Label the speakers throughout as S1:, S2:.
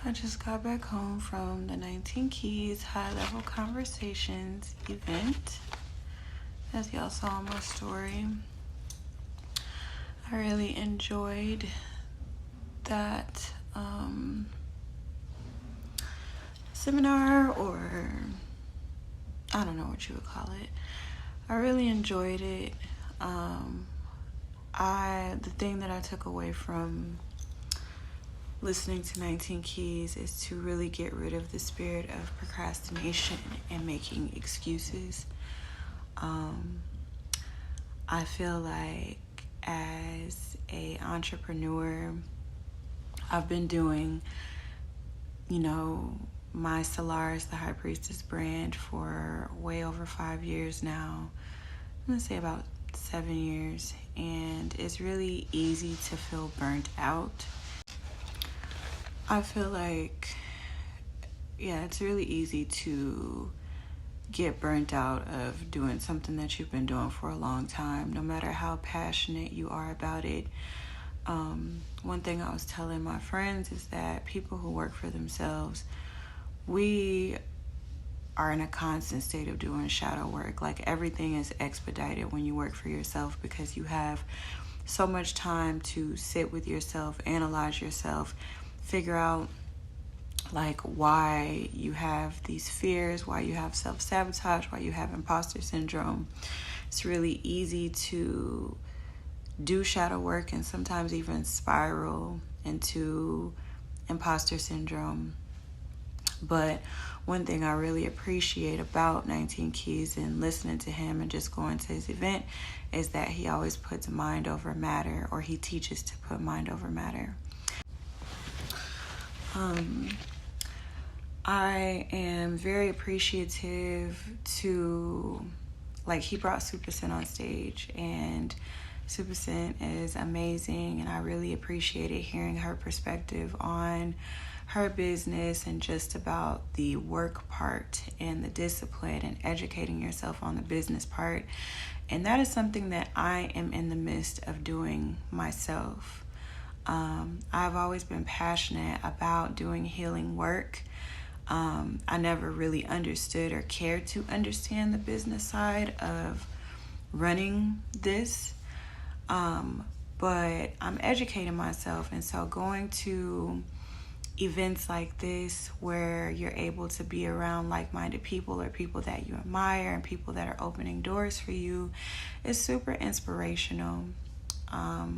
S1: I just got back home from the 19 Keys High Level Conversations event. As y'all saw in my story, I really enjoyed that seminar, or I don't know what you would call it. I really enjoyed it. The thing that I took away from listening to 19 Keys is to really get rid of the spirit of procrastination and making excuses. I feel like as an entrepreneur, I've been doing, my Solaris, the High Priestess brand for way over 5 years now. I'm going to say about 7 years. And it's really easy to feel burnt out. I feel like, it's really easy to get burnt out of doing something that you've been doing for a long time, no matter how passionate you are about it. One thing I was telling my friends is that people who work for themselves, we are in a constant state of doing shadow work. Like, everything is expedited when you work for yourself because you have so much time to sit with yourself, analyze yourself, figure out like why you have these fears, why you have self-sabotage, why you have imposter syndrome. It's really easy to do shadow work and sometimes even spiral into imposter syndrome. But one thing I really appreciate about 19 Keys and listening to him and just going to his event is that he always puts mind over matter, or he teaches to put mind over matter. I am very appreciative to, he brought Supercent on stage, and Supercent is amazing, and I really appreciated hearing her perspective on her business and just about the work part and the discipline and educating yourself on the business part. And that is something that I am in the midst of doing myself. I've always been passionate about doing healing work. I never really understood or cared to understand the business side of running this. But I'm educating myself, and so going to events like this where you're able to be around like-minded people or people that you admire and people that are opening doors for you is super inspirational. I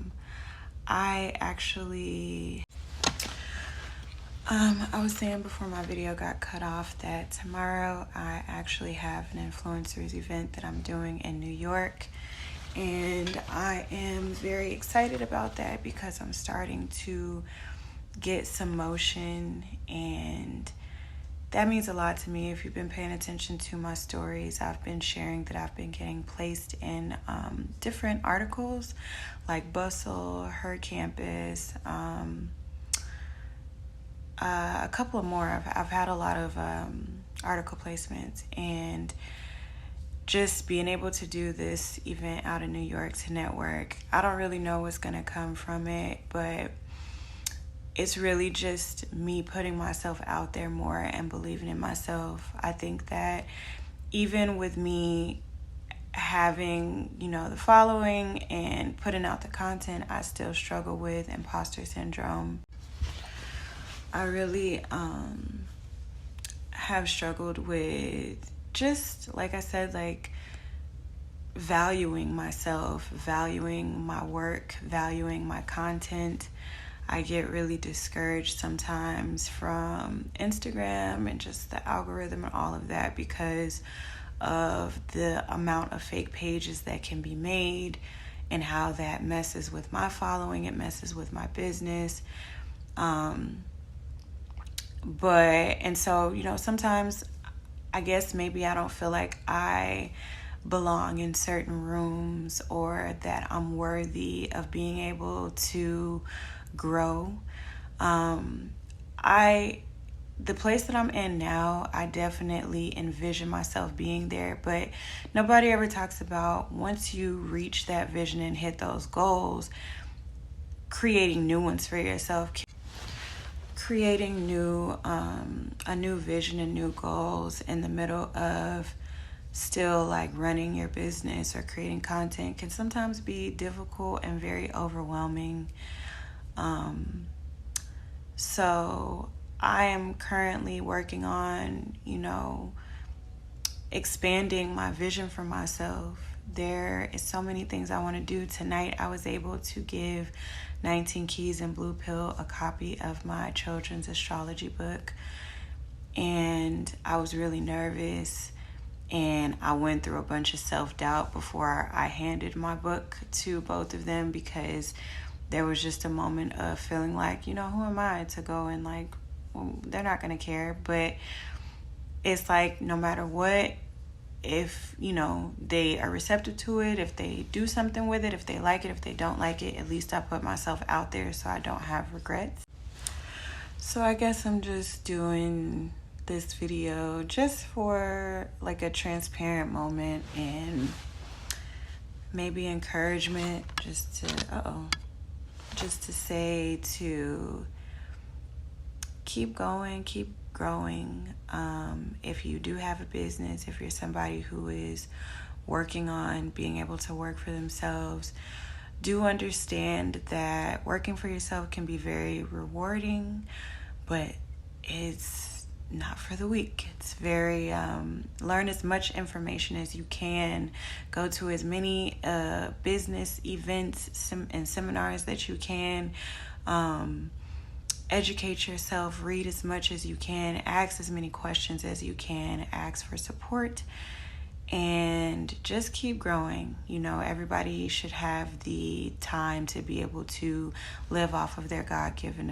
S1: was saying before my video got cut off that tomorrow I actually have an influencers event that I'm doing in New York. And I am very excited about that because I'm starting to get some motion, and that means a lot to me. If you've been paying attention to my stories, I've been sharing that I've been getting placed in different articles like Bustle, Her Campus, a couple of more. I've had a lot of article placements, and just being able to do this event out in New York to network, I don't really know what's going to come from it, but it's really just me putting myself out there more and believing in myself. I think that even with me having, the following and putting out the content, I still struggle with imposter syndrome. I really have struggled with just, like I said, valuing myself, valuing my work, valuing my content. I get really discouraged sometimes from Instagram and just the algorithm and all of that because of the amount of fake pages that can be made and how that messes with my following, it messes with my business. Sometimes I guess maybe I don't feel like I belong in certain rooms or that I'm worthy of being able to grow. The place that I'm in now, I definitely envision myself being there, but nobody ever talks about once you reach that vision and hit those goals, creating new ones for yourself. creating a new vision and new goals in the middle of still like running your business or creating content can sometimes be difficult and very overwhelming. So I am currently working on, expanding my vision for myself. There is so many things I want to do. Tonight I was able to give 19 Keys and Blue Pill a copy of my children's astrology book, and I was really nervous, and I went through a bunch of self-doubt before I handed my book to both of them, because there was just a moment of feeling like, who am I to go and they're not going to care. But it's like, no matter what, if, they are receptive to it, if they do something with it, if they like it, if they don't like it, at least I put myself out there so I don't have regrets. So I guess I'm just doing this video just for like a transparent moment and maybe encouragement, just to say to keep going, keep growing. If you do have a business, if you're somebody who is working on being able to work for themselves, do understand that working for yourself can be very rewarding, but it's not for the weak. It's very, learn as much information as you can, go to as many business events and seminars that you can, educate yourself, read as much as you can, ask as many questions as you can, ask for support, and just keep growing. Everybody should have the time to be able to live off of their God-given